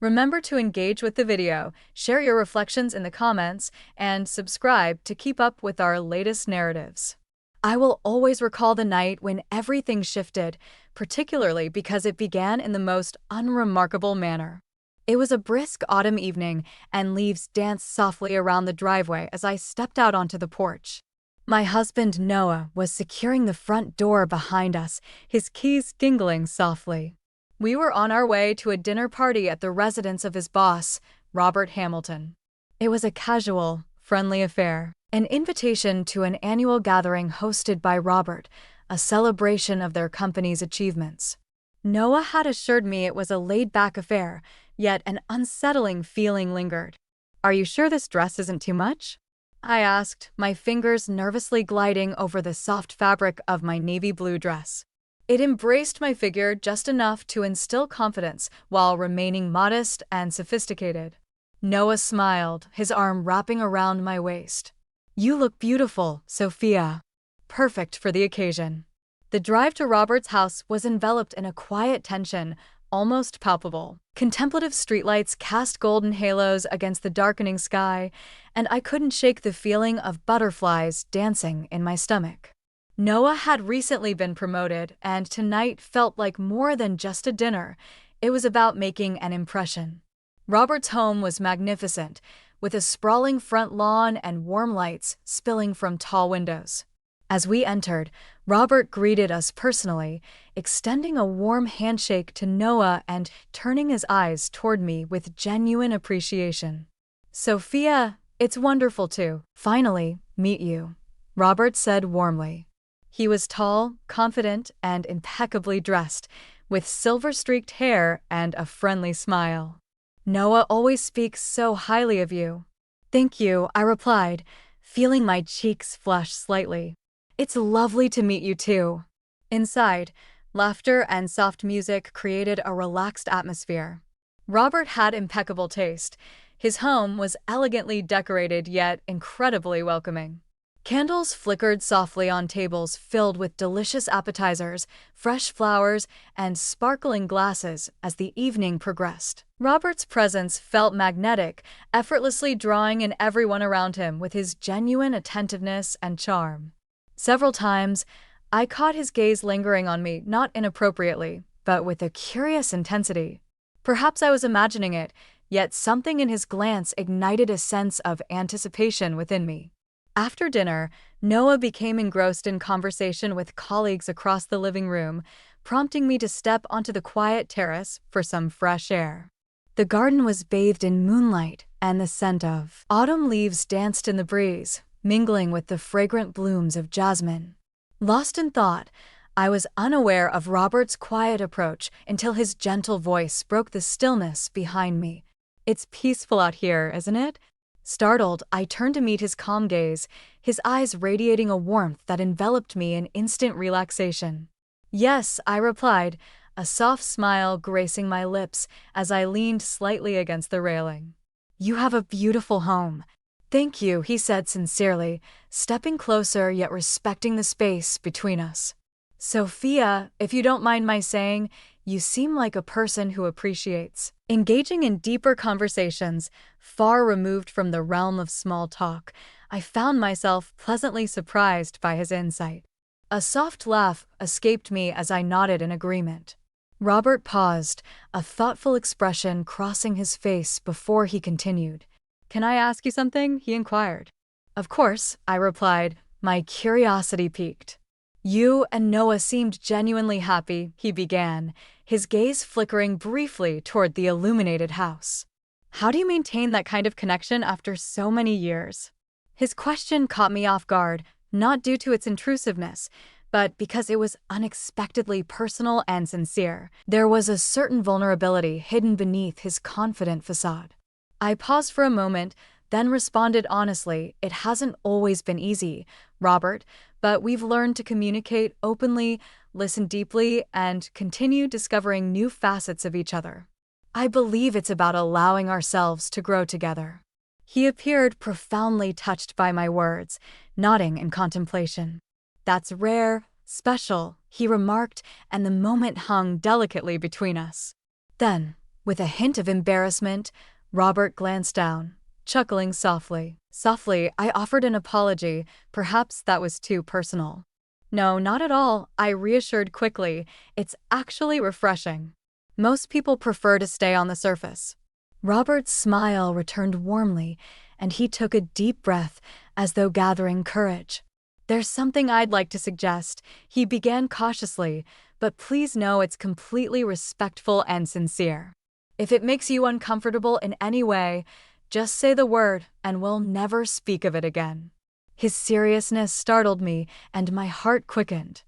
Remember to engage with the video, share your reflections in the comments, and subscribe to keep up with our latest narratives. I will always recall the night when everything shifted, particularly because it began in the most unremarkable manner. It was a brisk autumn evening, and leaves danced softly around the driveway as I stepped out onto the porch. My husband Noah was securing the front door behind us, his keys dingling softly. We were on our way to a dinner party at the residence of his boss, Robert Hamilton. It was a casual, friendly affair, an invitation to an annual gathering hosted by Robert, a celebration of their company's achievements. Noah had assured me it was a laid-back affair, yet an unsettling feeling lingered. "Are you sure this dress isn't too much?" I asked, my fingers nervously gliding over the soft fabric of my navy blue dress. It embraced my figure just enough to instill confidence while remaining modest and sophisticated. Noah smiled, his arm wrapping around my waist. "You look beautiful, Sophia. Perfect for the occasion." The drive to Robert's house was enveloped in a quiet tension, almost palpable. Contemplative streetlights cast golden halos against the darkening sky, and I couldn't shake the feeling of butterflies dancing in my stomach. Noah had recently been promoted, and tonight felt like more than just a dinner. It was about making an impression. Robert's home was magnificent, with a sprawling front lawn and warm lights spilling from tall windows. As we entered, Robert greeted us personally, extending a warm handshake to Noah and turning his eyes toward me with genuine appreciation. "Sophia, it's wonderful to, finally, meet you," Robert said warmly. He was tall, confident, and impeccably dressed, with silver-streaked hair and a friendly smile. "Noah always speaks so highly of you." "Thank you," I replied, feeling my cheeks flush slightly. "It's lovely to meet you too." Inside, laughter and soft music created a relaxed atmosphere. Robert had impeccable taste. His home was elegantly decorated yet incredibly welcoming. Candles flickered softly on tables filled with delicious appetizers, fresh flowers, and sparkling glasses as the evening progressed. Robert's presence felt magnetic, effortlessly drawing in everyone around him with his genuine attentiveness and charm. Several times, I caught his gaze lingering on me, not inappropriately, but with a curious intensity. Perhaps I was imagining it, yet something in his glance ignited a sense of anticipation within me. After dinner, Noah became engrossed in conversation with colleagues across the living room, prompting me to step onto the quiet terrace for some fresh air. The garden was bathed in moonlight, and the scent of autumn leaves danced in the breeze, mingling with the fragrant blooms of jasmine. Lost in thought, I was unaware of Robert's quiet approach until his gentle voice broke the stillness behind me. "It's peaceful out here, isn't it?" Startled, I turned to meet his calm gaze, his eyes radiating a warmth that enveloped me in instant relaxation. "Yes," I replied, a soft smile gracing my lips as I leaned slightly against the railing. "You have a beautiful home." "Thank you," he said sincerely, stepping closer yet respecting the space between us. "Sophia, if you don't mind my saying, you seem like a person who appreciates engaging in deeper conversations, far removed from the realm of small talk." I found myself pleasantly surprised by his insight. A soft laugh escaped me as I nodded in agreement. Robert paused, a thoughtful expression crossing his face before he continued. "Can I ask you something?" he inquired. "Of course," I replied, my curiosity piqued. "You and Noah seemed genuinely happy," he began, his gaze flickering briefly toward the illuminated house. "How do you maintain that kind of connection after so many years?" His question caught me off guard, not due to its intrusiveness, but because it was unexpectedly personal and sincere. There was a certain vulnerability hidden beneath his confident facade. I paused for a moment, then responded honestly, "It hasn't always been easy, Robert, but we've learned to communicate openly, listen deeply, and continue discovering new facets of each other. I believe it's about allowing ourselves to grow together." He appeared profoundly touched by my words, nodding in contemplation. "That's rare, special," he remarked, and the moment hung delicately between us. Then, With a hint of embarrassment, Robert glanced down, chuckling softly. Softly, I offered an apology. Perhaps that was too personal. No, not at all, I reassured quickly. It's actually refreshing. Most people prefer to stay on the surface. Robert's smile returned warmly, and he took a deep breath as though gathering courage. There's something I'd like to suggest, he began cautiously, but please know it's completely respectful and sincere. If it makes you uncomfortable in any way, just say the word and we'll never speak of it again. His seriousness startled me and my heart quickened.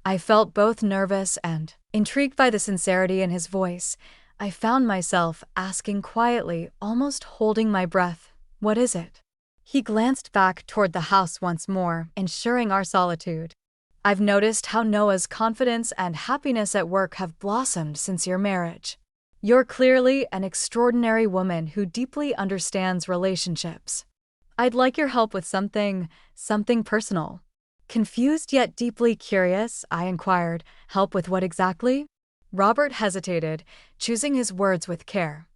I felt both nervous and intrigued by the sincerity in his voice. I found myself asking quietly, almost holding my breath, "What is it?" He glanced back toward the house once more, ensuring our solitude. "I've noticed how Noah's confidence and happiness at work have blossomed since your marriage. You're clearly an extraordinary woman who deeply understands relationships. I'd like your help with something personal." Confused yet deeply curious, I inquired, "Help with what exactly?" Robert hesitated, choosing his words with care.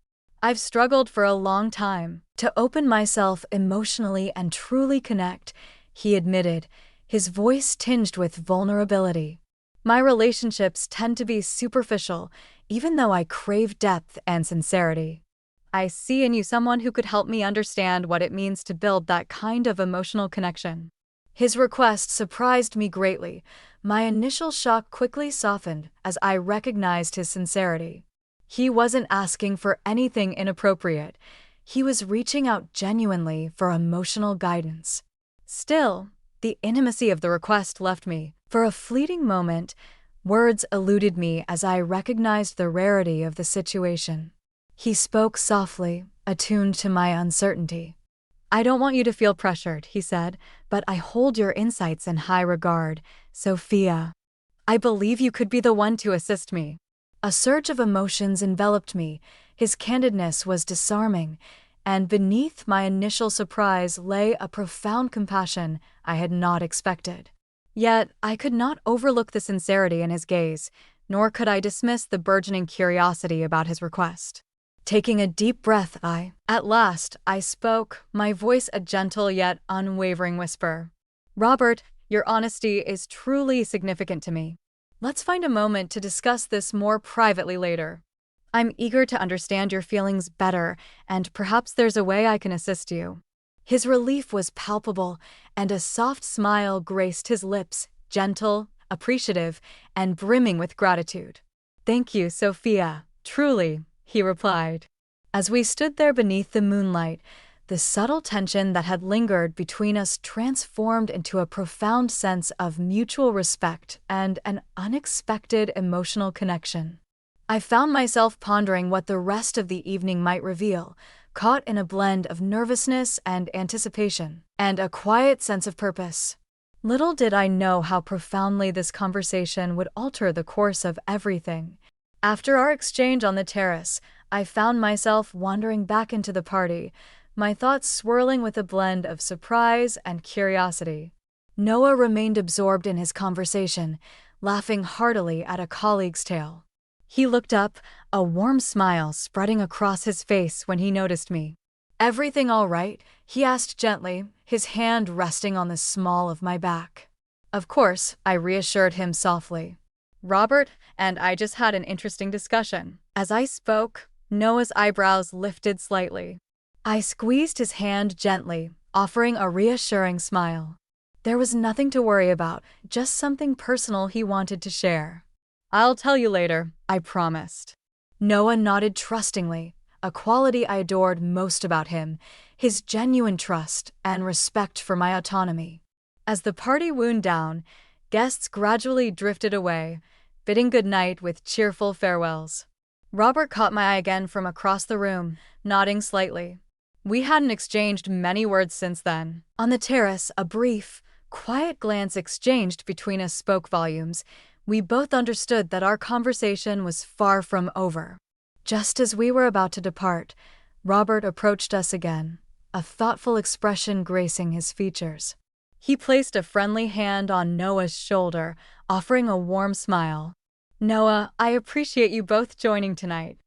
"I've struggled for a long time to open myself emotionally and truly connect," he admitted, his voice tinged with vulnerability. "My relationships tend to be superficial, even though I crave depth and sincerity. I see in you someone who could help me understand what it means to build that kind of emotional connection." His request surprised me greatly. My initial shock quickly softened as I recognized his sincerity. He wasn't asking for anything inappropriate. He was reaching out genuinely for emotional guidance. Still, the intimacy of the request left me. For a fleeting moment, words eluded me as I recognized the rarity of the situation. He spoke softly, attuned to my uncertainty. "I don't want you to feel pressured," he said, "but I hold your insights in high regard, Sophia. I believe you could be the one to assist me." A surge of emotions enveloped me. His candidness was disarming, and beneath my initial surprise lay a profound compassion I had not expected. Yet I could not overlook the sincerity in his gaze, nor could I dismiss the burgeoning curiosity about his request. Taking a deep breath, at last, I spoke, my voice a gentle yet unwavering whisper. "Robert, your honesty is truly significant to me. Let's find a moment to discuss this more privately later. I'm eager to understand your feelings better, and perhaps there's a way I can assist you." His relief was palpable, and a soft smile graced his lips, gentle, appreciative, and brimming with gratitude. "Thank you, Sophia, truly," he replied. As we stood there beneath the moonlight, the subtle tension that had lingered between us transformed into a profound sense of mutual respect and an unexpected emotional connection. I found myself pondering what the rest of the evening might reveal, caught in a blend of nervousness and anticipation, and a quiet sense of purpose. Little did I know how profoundly this conversation would alter the course of everything. After our exchange on the terrace, I found myself wandering back into the party, my thoughts swirling with a blend of surprise and curiosity. Noah remained absorbed in his conversation, laughing heartily at a colleague's tale. He looked up, a warm smile spreading across his face when he noticed me. "Everything all right?" he asked gently, his hand resting on the small of my back. "Of course," I reassured him softly. "Robert and I just had an interesting discussion." As I spoke, Noah's eyebrows lifted slightly. I squeezed his hand gently, offering a reassuring smile. There was nothing to worry about, just something personal he wanted to share. "I'll tell you later," I promised. Noah nodded trustingly, a quality I adored most about him, his genuine trust and respect for my autonomy. As the party wound down, guests gradually drifted away, bidding goodnight with cheerful farewells. Robert caught my eye again from across the room, nodding slightly. We hadn't exchanged many words since then. On the terrace, a brief, quiet glance exchanged between us spoke volumes. We both understood that our conversation was far from over. Just as we were about to depart, Robert approached us again, a thoughtful expression gracing his features. He placed a friendly hand on Noah's shoulder, offering a warm smile. "Noah, I appreciate you both joining tonight.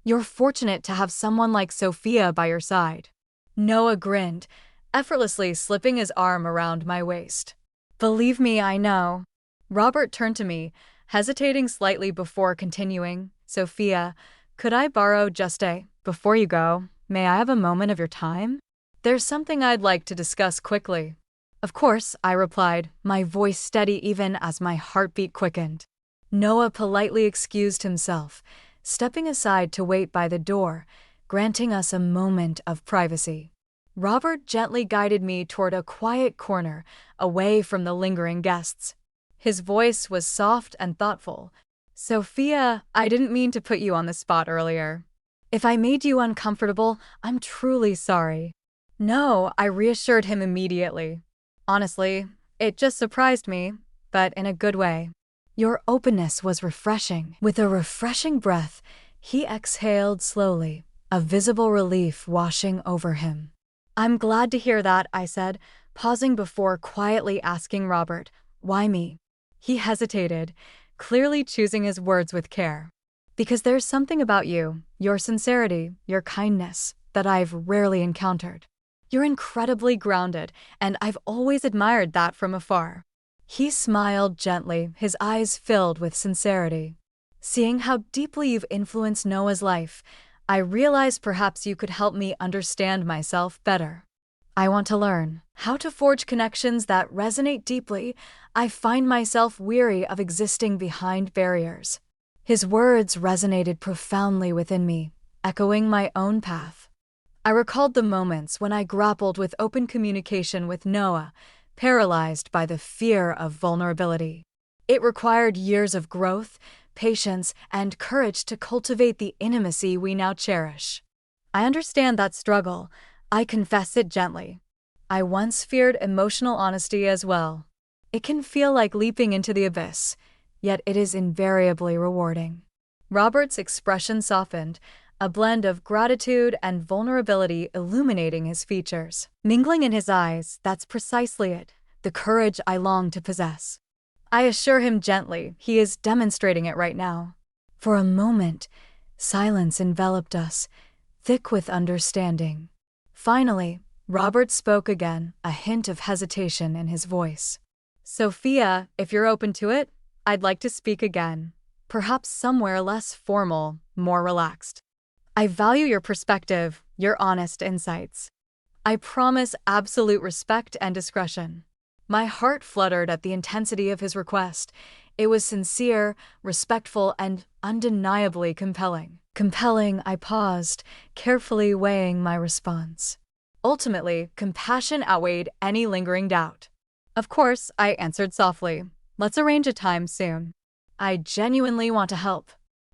You're fortunate to have someone like Sophia by your side. Noah grinned, effortlessly slipping his arm around my waist. Believe me, I know. Robert turned to me, hesitating slightly before continuing. Sophia, could I borrow just before you go, may I have a moment of your time? There's something I'd like to discuss quickly. Of course, I replied, my voice steady even as my heartbeat quickened. Noah politely excused himself, stepping aside to wait by the door, granting us a moment of privacy. Robert gently guided me toward a quiet corner, away from the lingering guests. His voice was soft and thoughtful. Sophia, I didn't mean to put you on the spot earlier. If I made you uncomfortable, I'm truly sorry. No, I reassured him immediately. Honestly, it just surprised me, but in a good way. Your openness was refreshing. With a refreshing breath, he exhaled slowly, a visible relief washing over him. I'm glad to hear that, I said, pausing before quietly asking Robert, why me? He hesitated, clearly choosing his words with care. Because there's something about you, your sincerity, your kindness, that I've rarely encountered. You're incredibly grounded, and I've always admired that from afar. He smiled gently, his eyes filled with sincerity. Seeing how deeply you've influenced Noah's life, I realize perhaps you could help me understand myself better. I want to learn how to forge connections that resonate deeply. I find myself weary of existing behind barriers. His words resonated profoundly within me, echoing my own path. I recalled the moments when I grappled with open communication with Noah, paralyzed by the fear of vulnerability. It required years of growth, patience, and courage to cultivate the intimacy we now cherish. I understand that struggle. I confess it gently. I once feared emotional honesty as well. It can feel like leaping into the abyss, yet it is invariably rewarding. Robert's expression softened, a blend of gratitude and vulnerability illuminating his features. Mingling in his eyes, that's precisely it, the courage I long to possess. I assure him gently, he is demonstrating it right now. For a moment, silence enveloped us, thick with understanding. Finally, Robert spoke again, a hint of hesitation in his voice. Sophia, if you're open to it, I'd like to speak again. Perhaps somewhere less formal, more relaxed. I value your perspective, your honest insights. I promise absolute respect and discretion. My heart fluttered at the intensity of his request. It was sincere, respectful, and undeniably compelling. Compelling, I paused, carefully weighing my response. Ultimately, compassion outweighed any lingering doubt. Of course, I answered softly. Let's arrange a time soon. I genuinely want to help.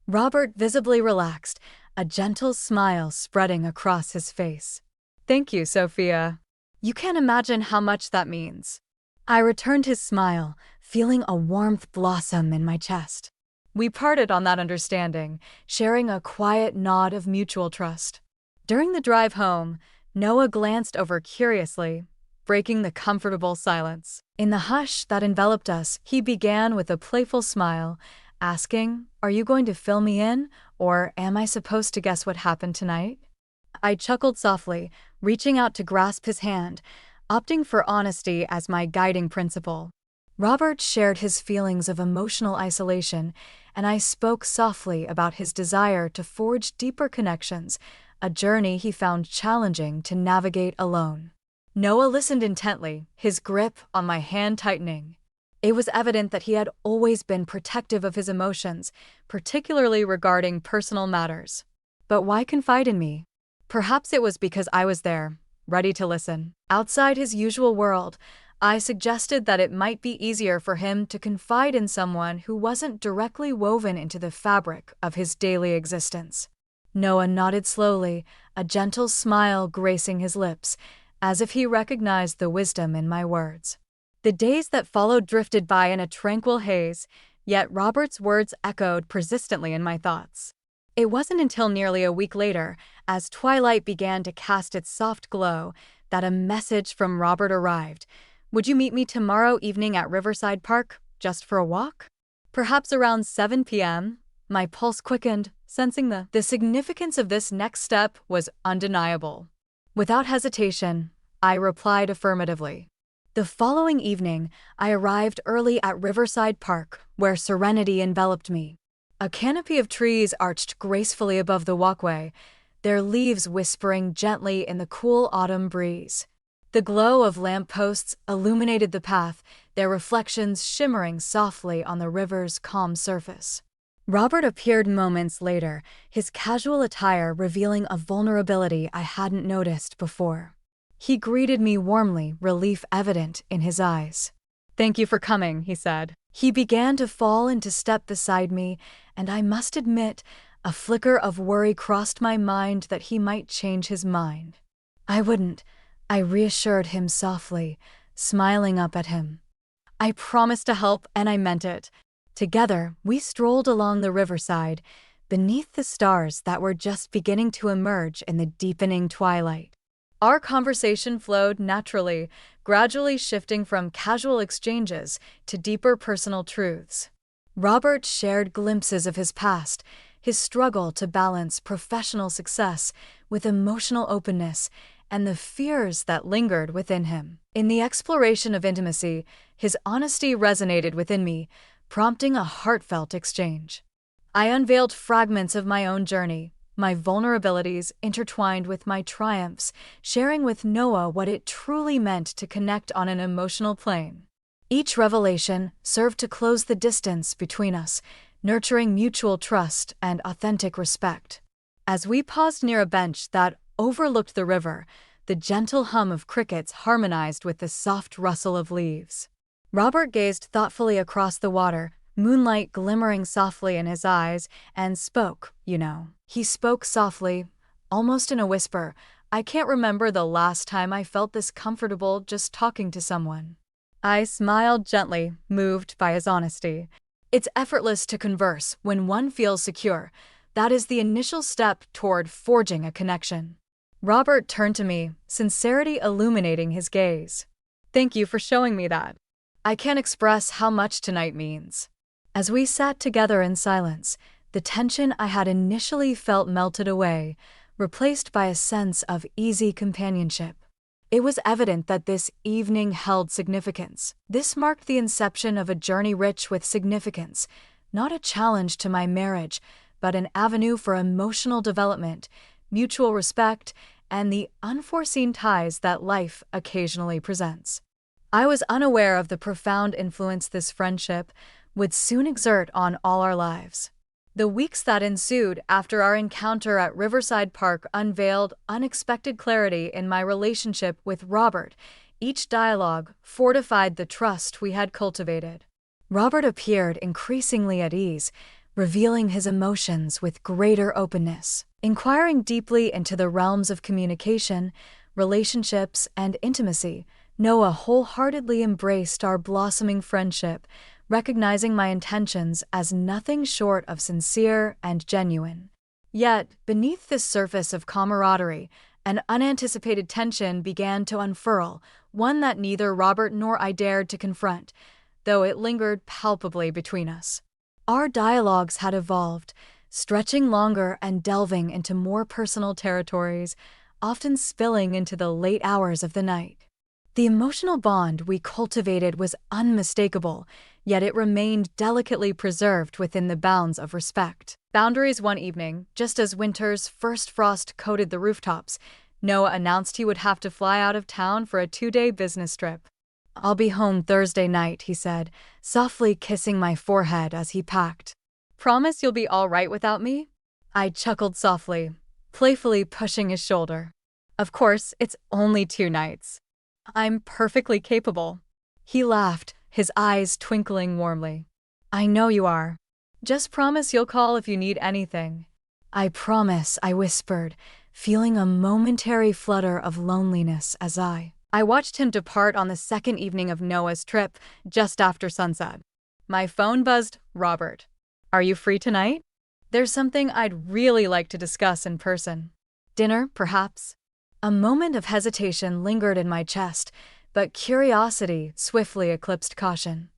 Robert visibly relaxed, a gentle smile spreading across his face. Thank you, Sophia. You can't imagine how much that means. I returned his smile, feeling a warmth blossom in my chest. We parted on that understanding, sharing a quiet nod of mutual trust. During the drive home, Noah glanced over curiously, breaking the comfortable silence. In the hush that enveloped us, he began with a playful smile, asking, "Are you going to fill me in, or am I supposed to guess what happened tonight?" I chuckled softly, reaching out to grasp his hand, opting for honesty as my guiding principle. Robert shared his feelings of emotional isolation, and I spoke softly about his desire to forge deeper connections, a journey he found challenging to navigate alone. Noah listened intently, his grip on my hand tightening. It was evident that he had always been protective of his emotions, particularly regarding personal matters. But why confide in me? Perhaps it was because I was there, ready to listen. Outside his usual world, I suggested that it might be easier for him to confide in someone who wasn't directly woven into the fabric of his daily existence. Noah nodded slowly, a gentle smile gracing his lips, as if he recognized the wisdom in my words. The days that followed drifted by in a tranquil haze, yet Robert's words echoed persistently in my thoughts. It wasn't until nearly a week later, as twilight began to cast its soft glow, that a message from Robert arrived. "Would you meet me tomorrow evening at Riverside Park, just for a walk? Perhaps around 7 p.m.? My pulse quickened, sensing the significance of this next step was undeniable. Without hesitation, I replied affirmatively. The following evening, I arrived early at Riverside Park, where serenity enveloped me. A canopy of trees arched gracefully above the walkway, their leaves whispering gently in the cool autumn breeze. The glow of lampposts illuminated the path, their reflections shimmering softly on the river's calm surface. Robert appeared moments later, his casual attire revealing a vulnerability I hadn't noticed before. He greeted me warmly, relief evident in his eyes. "Thank you for coming," he said. He began to fall into step beside me, and I must admit, a flicker of worry crossed my mind that he might change his mind. "I wouldn't," I reassured him softly, smiling up at him. "I promised to help, and I meant it." Together, we strolled along the riverside, beneath the stars that were just beginning to emerge in the deepening twilight. Our conversation flowed naturally, gradually shifting from casual exchanges to deeper personal truths. Robert shared glimpses of his past, his struggle to balance professional success with emotional openness, and the fears that lingered within him. In the exploration of intimacy, his honesty resonated within me, prompting a heartfelt exchange. I unveiled fragments of my own journey, my vulnerabilities intertwined with my triumphs, sharing with Noah what it truly meant to connect on an emotional plane. Each revelation served to close the distance between us, nurturing mutual trust and authentic respect. As we paused near a bench that overlooked the river, the gentle hum of crickets harmonized with the soft rustle of leaves. Robert gazed thoughtfully across the water, moonlight glimmering softly in his eyes, and spoke, He spoke softly, almost in a whisper. I can't remember the last time I felt this comfortable just talking to someone. I smiled gently, moved by his honesty. It's effortless to converse when one feels secure. That is the initial step toward forging a connection. Robert turned to me, sincerity illuminating his gaze. "Thank you for showing me that. I can't express how much tonight means." As we sat together in silence, the tension I had initially felt melted away, replaced by a sense of easy companionship. It was evident that this evening held significance. This marked the inception of a journey rich with significance, not a challenge to my marriage, but an avenue for emotional development, mutual respect, and the unforeseen ties that life occasionally presents. I was unaware of the profound influence this friendship would soon exert on all our lives. The weeks that ensued after our encounter at Riverside Park unveiled unexpected clarity in my relationship with Robert. Each dialogue fortified the trust we had cultivated. Robert appeared increasingly at ease, revealing his emotions with greater openness. Inquiring deeply into the realms of communication, relationships, and intimacy, Noah wholeheartedly embraced our blossoming friendship, recognizing my intentions as nothing short of sincere and genuine. Yet, beneath this surface of camaraderie, an unanticipated tension began to unfurl, one that neither Robert nor I dared to confront, though it lingered palpably between us. Our dialogues had evolved, stretching longer and delving into more personal territories, often spilling into the late hours of the night. The emotional bond we cultivated was unmistakable, yet it remained delicately preserved within the bounds of respect. Boundaries one evening, just as winter's first frost coated the rooftops, Noah announced he would have to fly out of town for a 2-day business trip. "I'll be home Thursday night," he said, softly kissing my forehead as he packed. "Promise you'll be all right without me?" I chuckled softly, playfully pushing his shoulder. "Of course, it's only 2 nights. I'm perfectly capable." He laughed, his eyes twinkling warmly. "I know you are. Just promise you'll call if you need anything." "I promise," I whispered, feeling a momentary flutter of loneliness as I watched him depart on the second evening of Noah's trip, just after sunset. My phone buzzed. "Robert, are you free tonight? There's something I'd really like to discuss in person. Dinner, perhaps?" A moment of hesitation lingered in my chest, but curiosity swiftly eclipsed caution.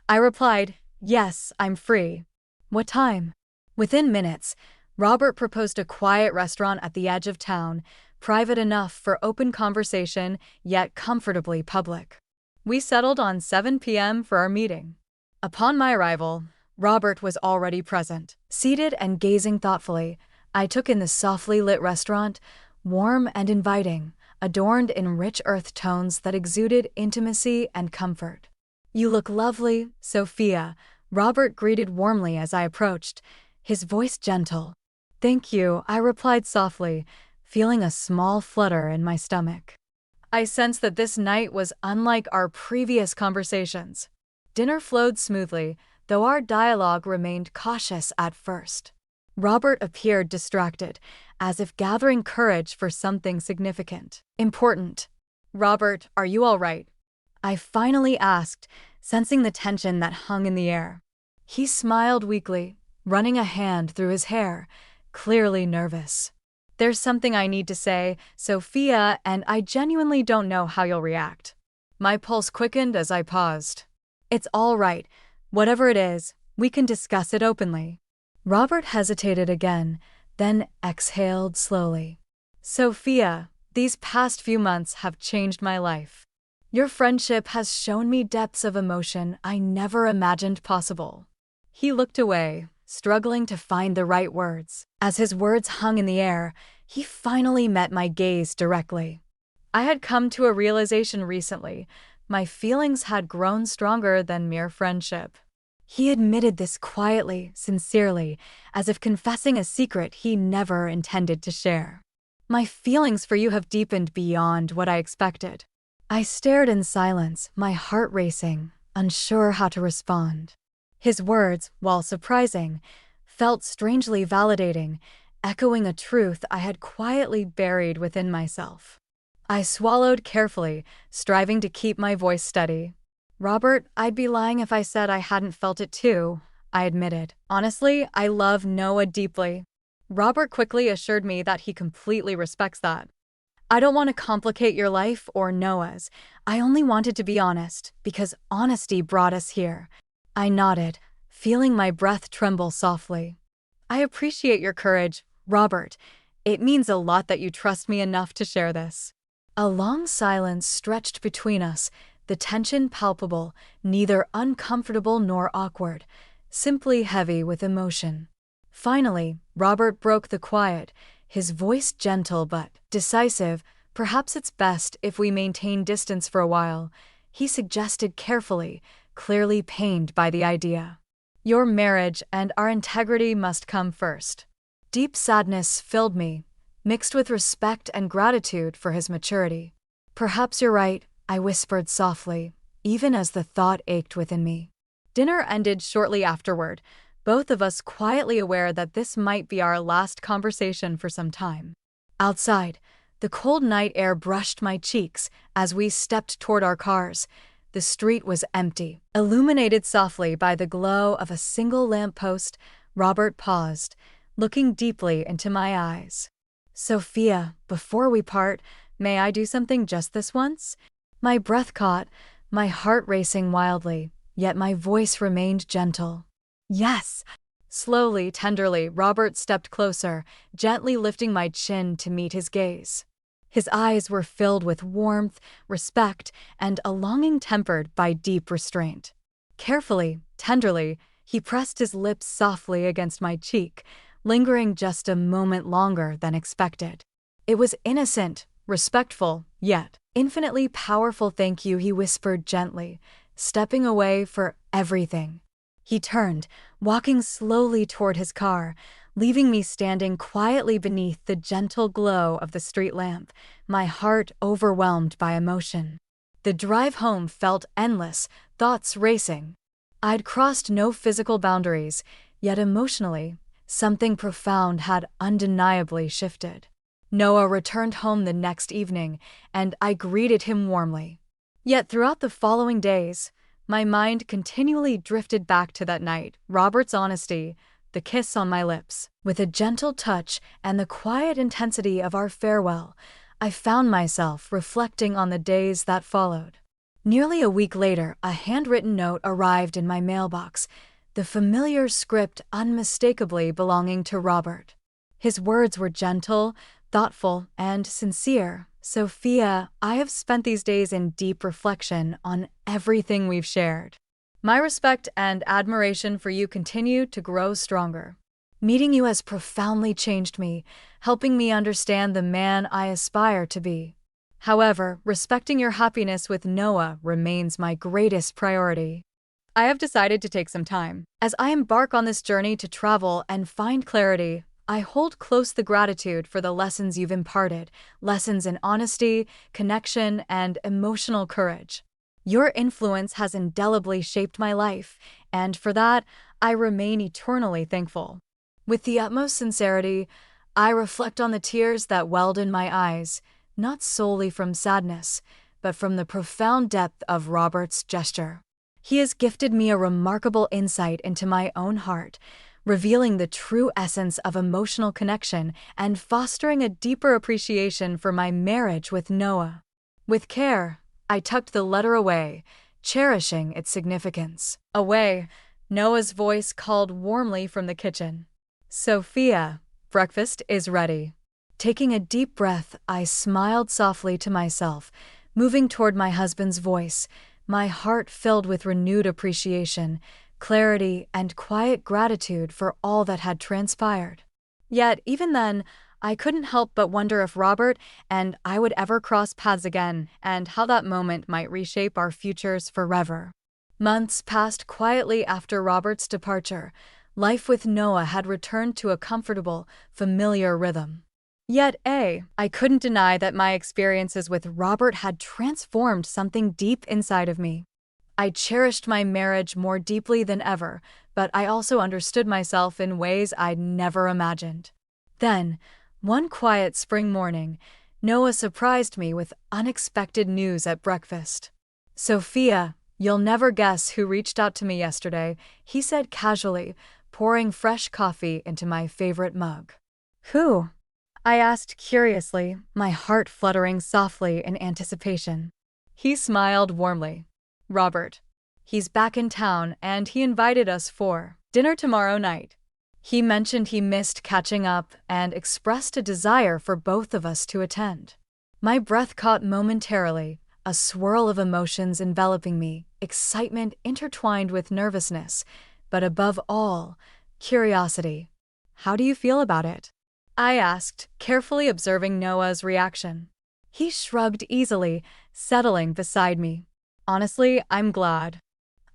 I replied, "Yes, I'm free. What time?" Within minutes, Robert proposed a quiet restaurant at the edge of town, private enough for open conversation, yet comfortably public. We settled on 7 p.m. for our meeting. Upon my arrival, Robert was already present. Seated and gazing thoughtfully, I took in the softly lit restaurant, warm and inviting, adorned in rich earth tones that exuded intimacy and comfort. "You look lovely, Sophia," Robert greeted warmly as I approached, his voice gentle. "Thank you," I replied softly, feeling a small flutter in my stomach. I sensed that this night was unlike our previous conversations. Dinner flowed smoothly, though our dialogue remained cautious at first. Robert appeared distracted, as if gathering courage for something significant. "Important." "Robert, are you all right?" I finally asked, sensing the tension that hung in the air. He smiled weakly, running a hand through his hair, clearly nervous. "There's something I need to say, Sophia, and I genuinely don't know how you'll react." My pulse quickened as I paused. "It's all right. Whatever it is, we can discuss it openly." Robert hesitated again, then exhaled slowly. "Sophia, these past few months have changed my life. Your friendship has shown me depths of emotion I never imagined possible." He looked away, struggling to find the right words. As his words hung in the air, he finally met my gaze directly. I had come to a realization recently. My feelings had grown stronger than mere friendship. He admitted this quietly, sincerely, as if confessing a secret he never intended to share. "My feelings for you have deepened beyond what I expected." I stared in silence, my heart racing, unsure how to respond. His words, while surprising, felt strangely validating, echoing a truth I had quietly buried within myself. I swallowed carefully, striving to keep my voice steady. "Robert, I'd be lying if I said I hadn't felt it too," I admitted. "Honestly, I love Noah deeply." Robert quickly assured me that he completely respects that. "I don't want to complicate your life or Noah's. I only wanted to be honest, because honesty brought us here." I nodded, feeling my breath tremble softly. "I appreciate your courage, Robert. It means a lot that you trust me enough to share this." A long silence stretched between us, the tension palpable, neither uncomfortable nor awkward, simply heavy with emotion. Finally, Robert broke the quiet, his voice gentle but decisive. "Perhaps it's best if we maintain distance for a while," he suggested carefully, clearly pained by the idea. "Your marriage and our integrity must come first." Deep sadness filled me, mixed with respect and gratitude for his maturity. "Perhaps you're right," I whispered softly, even as the thought ached within me. Dinner ended shortly afterward, both of us quietly aware that this might be our last conversation for some time. Outside, the cold night air brushed my cheeks as we stepped toward our cars. The street was empty. Illuminated softly by the glow of a single lamppost, Robert paused, looking deeply into my eyes. "Sophia, before we part, may I do something just this once?" My breath caught, my heart racing wildly, yet my voice remained gentle. "Yes." Slowly, tenderly, Robert stepped closer, gently lifting my chin to meet his gaze. His eyes were filled with warmth, respect, and a longing tempered by deep restraint. Carefully, tenderly, he pressed his lips softly against my cheek, lingering just a moment longer than expected. It was innocent, respectful, yet infinitely powerful. "Thank you," he whispered gently, stepping away for everything. He turned, walking slowly toward his car, leaving me standing quietly beneath the gentle glow of the street lamp, my heart overwhelmed by emotion. The drive home felt endless, thoughts racing. I'd crossed no physical boundaries, yet emotionally, something profound had undeniably shifted. Noah returned home the next evening, and I greeted him warmly. Yet throughout the following days, my mind continually drifted back to that night, Robert's honesty, the kiss on my lips. With a gentle touch and the quiet intensity of our farewell, I found myself reflecting on the days that followed. Nearly a week later, a handwritten note arrived in my mailbox, the familiar script unmistakably belonging to Robert. His words were gentle, thoughtful, and sincere. Sophia, I have spent these days in deep reflection on everything we've shared. My respect and admiration for you continue to grow stronger. Meeting you has profoundly changed me, helping me understand the man I aspire to be. However, respecting your happiness with Noah remains my greatest priority. I have decided to take some time. As I embark on this journey to travel and find clarity, I hold close the gratitude for the lessons you've imparted, lessons in honesty, connection, and emotional courage. Your influence has indelibly shaped my life, and for that, I remain eternally thankful. With the utmost sincerity, I reflect on the tears that welled in my eyes, not solely from sadness, but from the profound depth of Robert's gesture. He has gifted me a remarkable insight into my own heart, revealing the true essence of emotional connection and fostering a deeper appreciation for my marriage with Noah. With care, I tucked the letter away, cherishing its significance. Away, Noah's voice called warmly from the kitchen. Sophia, breakfast is ready. Taking a deep breath, I smiled softly to myself, moving toward my husband's voice, my heart filled with renewed appreciation, clarity, and quiet gratitude for all that had transpired. Yet, even then, I couldn't help but wonder if Robert and I would ever cross paths again, and how that moment might reshape our futures forever. Months passed quietly after Robert's departure. Life with Noah had returned to a comfortable, familiar rhythm. Yet, I couldn't deny that my experiences with Robert had transformed something deep inside of me. I cherished my marriage more deeply than ever, but I also understood myself in ways I'd never imagined. Then, one quiet spring morning, Noah surprised me with unexpected news at breakfast. Sophia, you'll never guess who reached out to me yesterday, he said casually, pouring fresh coffee into my favorite mug. Who? I asked curiously, my heart fluttering softly in anticipation. He smiled warmly. Robert. He's back in town and he invited us for dinner tomorrow night. He mentioned he missed catching up and expressed a desire for both of us to attend. My breath caught momentarily, a swirl of emotions enveloping me, excitement intertwined with nervousness, but above all, curiosity. How do you feel about it? I asked, carefully observing Noah's reaction. He shrugged easily, settling beside me. Honestly, I'm glad.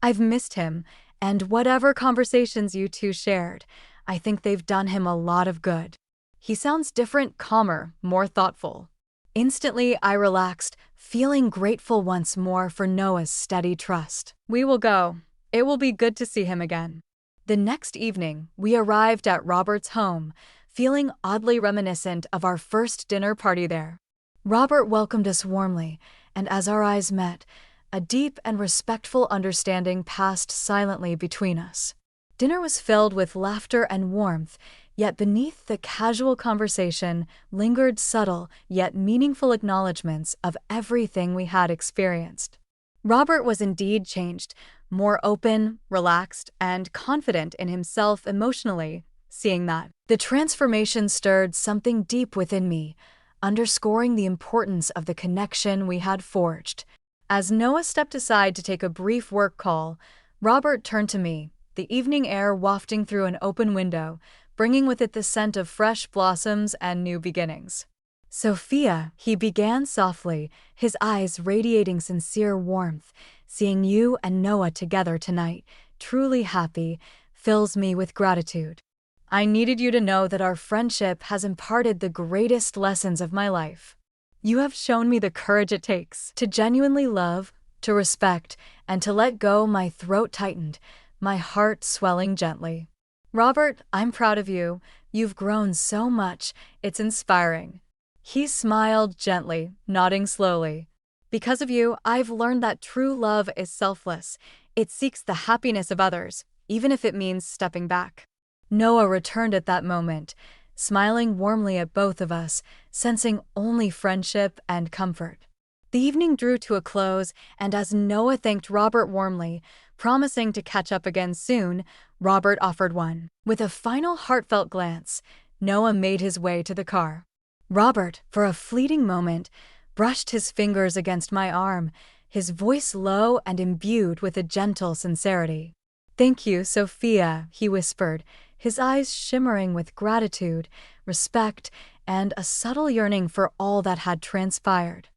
I've missed him, and whatever conversations you two shared, I think they've done him a lot of good. He sounds different, calmer, more thoughtful. Instantly, I relaxed, feeling grateful once more for Noah's steady trust. We will go. It will be good to see him again. The next evening, we arrived at Robert's home, feeling oddly reminiscent of our first dinner party there. Robert welcomed us warmly, and as our eyes met, a deep and respectful understanding passed silently between us. Dinner was filled with laughter and warmth, yet beneath the casual conversation lingered subtle yet meaningful acknowledgments of everything we had experienced. Robert was indeed changed, more open, relaxed, and confident in himself emotionally. Seeing that, the transformation stirred something deep within me, underscoring the importance of the connection we had forged. As Noah stepped aside to take a brief work call, Robert turned to me, the evening air wafting through an open window, bringing with it the scent of fresh blossoms and new beginnings. Sophia, he began softly, his eyes radiating sincere warmth. Seeing you and Noah together tonight, truly happy, fills me with gratitude. I needed you to know that our friendship has imparted the greatest lessons of my life. You have shown me the courage it takes to genuinely love, to respect, and to let go. My throat tightened, my heart swelling gently. Robert, I'm proud of you. You've grown so much, it's inspiring. He smiled gently, nodding slowly. Because of you, I've learned that true love is selfless. It seeks the happiness of others, even if it means stepping back. Noah returned at that moment, smiling warmly at both of us, sensing only friendship and comfort. The evening drew to a close, and as Noah thanked Robert warmly, Promising to catch up again soon, Robert offered one. With a final heartfelt glance, Noah made his way to the car. Robert, for a fleeting moment, brushed his fingers against my arm, his voice low and imbued with a gentle sincerity. "Thank you, Sophia," he whispered, his eyes shimmering with gratitude, respect, and a subtle yearning for all that had transpired.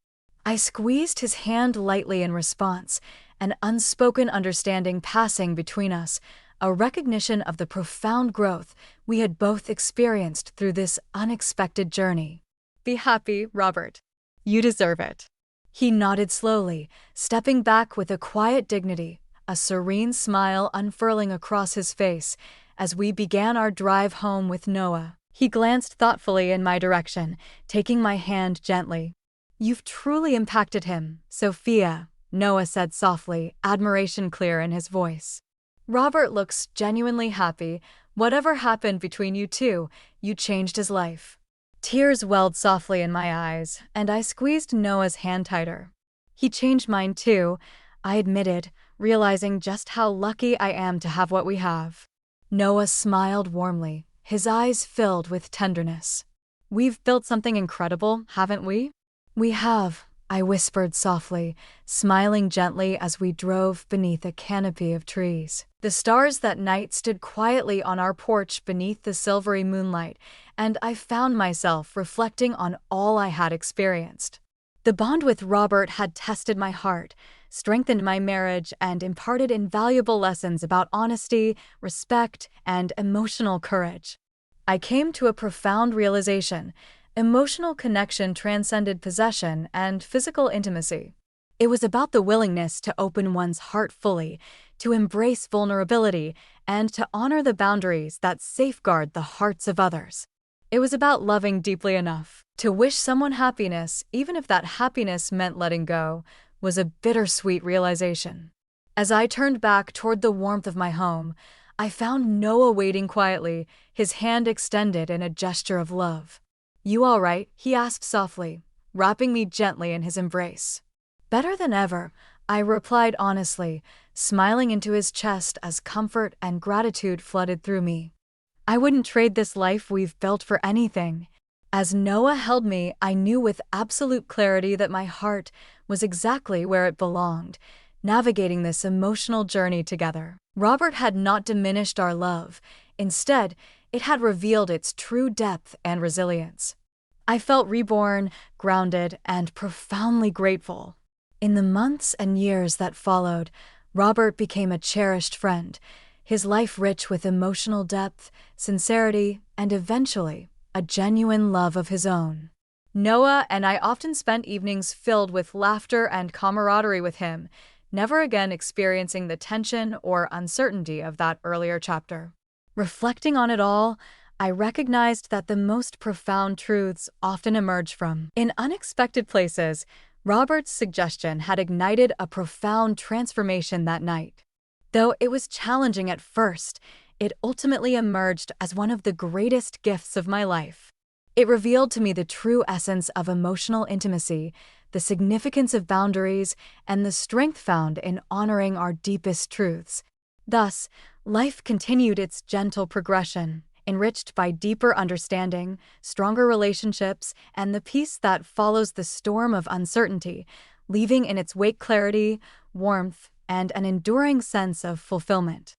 I squeezed his hand lightly in response, an unspoken understanding passing between us, a recognition of the profound growth we had both experienced through this unexpected journey. "Be happy, Robert. You deserve it." He nodded slowly, stepping back with a quiet dignity, a serene smile unfurling across his face as we began our drive home with Noah. He glanced thoughtfully in my direction, taking my hand gently. "You've truly impacted him, Sophia," Noah said softly, admiration clear in his voice. "Robert looks genuinely happy. Whatever happened between you two, you changed his life." Tears welled softly in my eyes, and I squeezed Noah's hand tighter. "He changed mine too," I admitted, realizing just how lucky I am to have what we have. Noah smiled warmly, his eyes filled with tenderness. "We've built something incredible, haven't we?" "We have," I whispered softly, smiling gently as we drove beneath a canopy of trees. The stars that night stood quietly on our porch beneath the silvery moonlight, and I found myself reflecting on all I had experienced. The bond with Robert had tested my heart, strengthened my marriage, and imparted invaluable lessons about honesty, respect, and emotional courage. I came to a profound realization: emotional connection transcended possession and physical intimacy. It was about the willingness to open one's heart fully, to embrace vulnerability, and to honor the boundaries that safeguard the hearts of others. It was about loving deeply enough to wish someone happiness, even if that happiness meant letting go, was a bittersweet realization. As I turned back toward the warmth of my home, I found Noah waiting quietly, his hand extended in a gesture of love. "You all right?" he asked softly, wrapping me gently in his embrace. "Better than ever," I replied honestly, smiling into his chest as comfort and gratitude flooded through me. "I wouldn't trade this life we've built for anything." As Noah held me, I knew with absolute clarity that my heart was exactly where it belonged, navigating this emotional journey together. Robert had not diminished our love. Instead, it had revealed its true depth and resilience. I felt reborn, grounded, and profoundly grateful. In the months and years that followed, Robert became a cherished friend, his life rich with emotional depth, sincerity, and eventually, a genuine love of his own. Noah and I often spent evenings filled with laughter and camaraderie with him, never again experiencing the tension or uncertainty of that earlier chapter. Reflecting on it all, I recognized that the most profound truths often emerge from in unexpected places. Robert's suggestion had ignited a profound transformation that night. Though it was challenging at first, it ultimately emerged as one of the greatest gifts of my life. It revealed to me the true essence of emotional intimacy, the significance of boundaries, and the strength found in honoring our deepest truths. Thus, life continued its gentle progression, enriched by deeper understanding, stronger relationships, and the peace that follows the storm of uncertainty, leaving in its wake clarity, warmth, and an enduring sense of fulfillment.